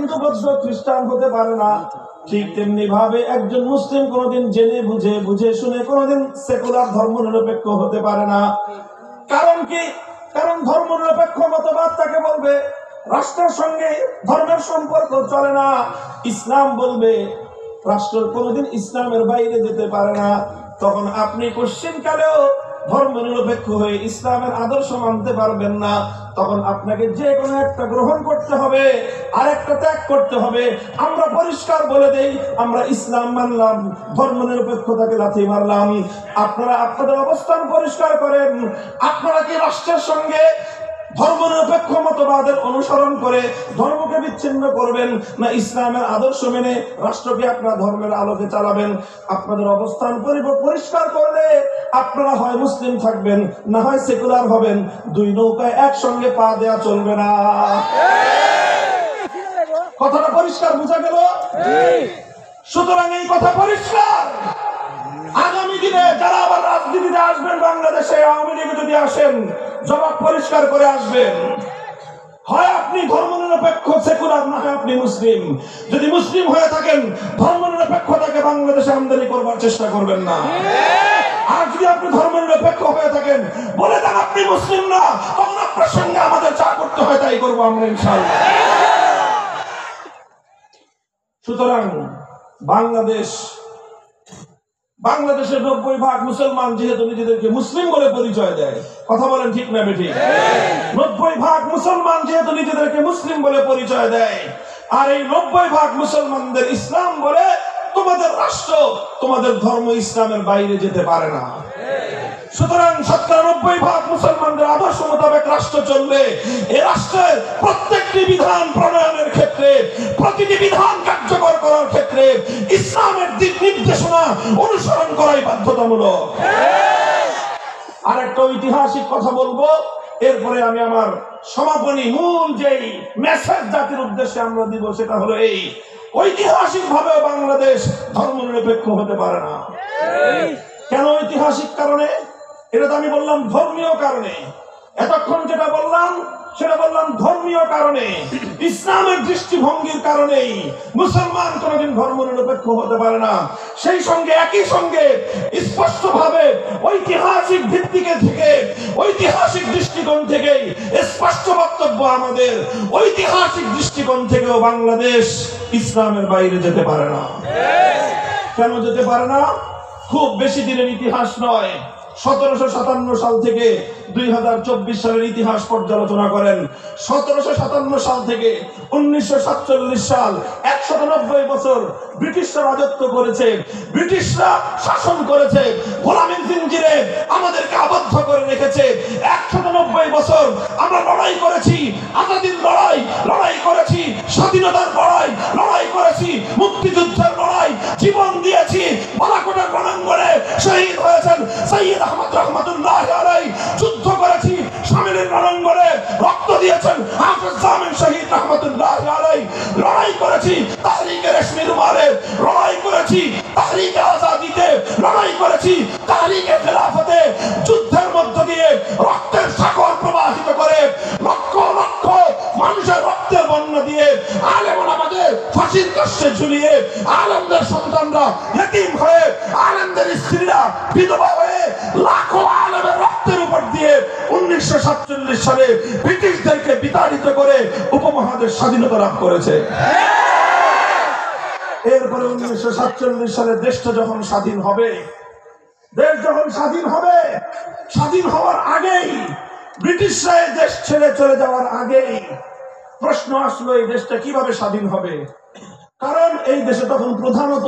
হিন্দু বৌদ্ধ খ্রিস্টান হতে পারে না, ঠিক তেমনি ভাবে একজন মুসলিম কোনোদিন জেনে বুঝে শুনে কোনোদিন সেকুলার ধর্ম নিরপেক্ষ হতে পারে না। কারণ কি? কারণ ধর্ম নিরপেক্ষ মতবাদ তাকে বলবে রাষ্ট্রের সঙ্গে ধর্মের সম্পর্ক চলে না। ইসলাম বলবে রাষ্ট্র কোনোদিন ইসলামের বাইরে যেতে পারে না। তখন আপনি কোশ্চিনকালেও ধর্ম নিরপেক্ষ হয়ে ইসলামের আদর্শ মানতে পারবেন না। তখন আপনাকে যে কোনো একটা গ্রহণ করতে হবে, আর একটা ত্যাগ করতে হবে। আমরা পরিষ্কার বলে দেই, আমরা ইসলাম মানলাম, ধর্ম নিরপেক্ষতাকে লাথি মারলাম। আপনারা আপনাদের অবস্থান পরিষ্কার করেন। আপনারা কি রাষ্ট্রের সঙ্গে ধর্ম নিরপেক্ষ মতবাদের অনুসরণ করে ধর্মকে বিচ্ছিন্ন করবেন, না ইসলামের আদর্শ মেনে রাষ্ট্রকে আপনার ধর্মের আলোকে চালাবেন? আপনাদের অবস্থান পরিষ্কার করলে আপনারা হয় মুসলিম থাকবেন, না হয় সেকুলার হবেন। দুই নৌকায় একসঙ্গে পা দেয়া চলবে না। কথাটা পরিষ্কার বোঝা গেল? সুতরাং এই কথা পরিষ্কার। আগামী দিনে যারা আবার রাজনীতিতে আসবেন বাংলাদেশে, আওয়ামী লীগে যদি আসেন, জবাব পরিষ্কার করে আসবেন। হয় আপনি ধর্ম নিরপেক্ষ সেকুলার, না হয় আপনি মুসলিম। যদি মুসলিম হয়ে থাকেন, ধর্ম নিরপেক্ষতাকে বাংলাদেশে আমদানি করবার চেষ্টা করবেন না। আর যদি আপনি ধর্ম নিরপেক্ষ হয়ে থাকেন, বলে দেন আপনি মুসলিম না, তখন আপনার সঙ্গে আমাদের যা করতে হয় তাই করবো আমরা, ইনশাআল্লাহ। সুতরাং বাংলাদেশের 90% মুসলমান যেহেতু নিজেদেরকে মুসলিম বলে পরিচয় দেয়, কথা বলেন ঠিক না বেঠিক? 90% মুসলমান যেহেতু নিজেদেরকে মুসলিম বলে পরিচয় দেয়, আর এই 90% মুসলমানদের ইসলাম বলে, তোমাদের রাষ্ট্র, তোমাদের ধর্ম ইসলামের বাইরে যেতে পারে না। সুতরাং 97% মুসলমানদের আদর্শ মোতাবেক রাষ্ট্র চলবে। এই রাষ্ট্রের প্রত্যেকটি বিধান প্রণয়নের ক্ষেত্রে, প্রতিটি বিধান কার্যকর করার ক্ষেত্রে ইসলামের দিক নির্দেশনা অনুসরণ করাই বাধ্যতামূলক। আর একটা ঐতিহাসিক কথা বলবো, এরপরে আমি আমার সমাপনী মূল যেই মেসেজ জাতির উদ্দেশ্যে আমরা দিব, সেটা হলো এই: ঐতিহাসিক ভাবে বাংলাদেশ ধর্ম নিরপেক্ষ হতে পারে না। কেন ঐতিহাসিক কারণে? এটা তো আমি বললাম ধর্মীয় কারণে। এতক্ষণ যেটা বললাম সেটা বললাম ধর্মীয় কারণে, ইসলামের দৃষ্টিভঙ্গির কারণেই মুসলমান কোনদিন ধর্ম নিরপেক্ষ হতে পারে না। সেই সঙ্গে একই সঙ্গে স্পষ্টভাবে ঐতিহাসিক ভিত্তিকে থেকে, ঐতিহাসিক দৃষ্টিকোণ থেকেই স্পষ্ট বক্তব্য আমাদের, ঐতিহাসিক দৃষ্টিকোণ থেকেও বাংলাদেশ ইসলামের বাইরে যেতে পারে না। কেন যেতে পারে না? খুব বেশি দিনের ইতিহাস নয়, 1757 সাল থেকে 2024 সালের ইতিহাস পর্যালোচনা করেন। 1757 সাল থেকে 1947 সাল, 190 বছর ব্রিটিশরা রাজত্ব করেছে, ব্রিটিশরা শাসন করেছে, গোলামীর জিঞ্জিরে আমাদেরকে আবদ্ধ করে রেখেছে। 190 বছর আমরা লড়াই করেছি, আজাদির লড়াই করেছি, স্বাধীনতার লড়াই করেছি, মুক্তিযুদ্ধের লড়াই, জীবন দিয়েছি। বালাকোটের রণাঙ্গনে শহীদ হয়েছেন সৈয়দ আহমদ রহমতুল্লাহ আলাইহি, যুদ্ধ করেছি শামিলের রণাঙ্গনে, রক্ত দিয়েছেন হাফেজ জামিল শহীদ রহমতুল্লাহ আলাইহি, লড়াই করেছি তাহরিকে রেশমি রুমালে, লড়াই করেছি তাহরিকে আজাদিতে, লড়াই করেছি তাহরিকে খেলাফতে। যুদ্ধের মধ্য দিয়ে রক্তের সাগর প্রবাহিত করে, লক্ষ লক্ষ মানুষের রক্তের বন্যা দিয়ে, আলেম ওলামাদের ফাঁসির কাষ্ঠে ঝুলিয়ে, আলেমদের সন্তানরা ইতিম হয়ে, আলেমদের স্ত্রীরা বিধবা হয়ে, লাখো আলেমের রক্তের উপর দিয়ে 1947 সালে ব্রিটিশদেরকে বিতাড়িত করে উপমহাদেশ স্বাধীনতা লাভ করেছে। এরপরে 1947 সালে দেশটা যখন স্বাধীন হবে, স্বাধীন হওয়ার আগেই, ব্রিটিশরা দেশ ছেড়ে চলে যাওয়ার আগেই প্রশ্ন আসলো এই দেশটা কিভাবে স্বাধীন হবে। কারণ এই দেশে তখন প্রধানত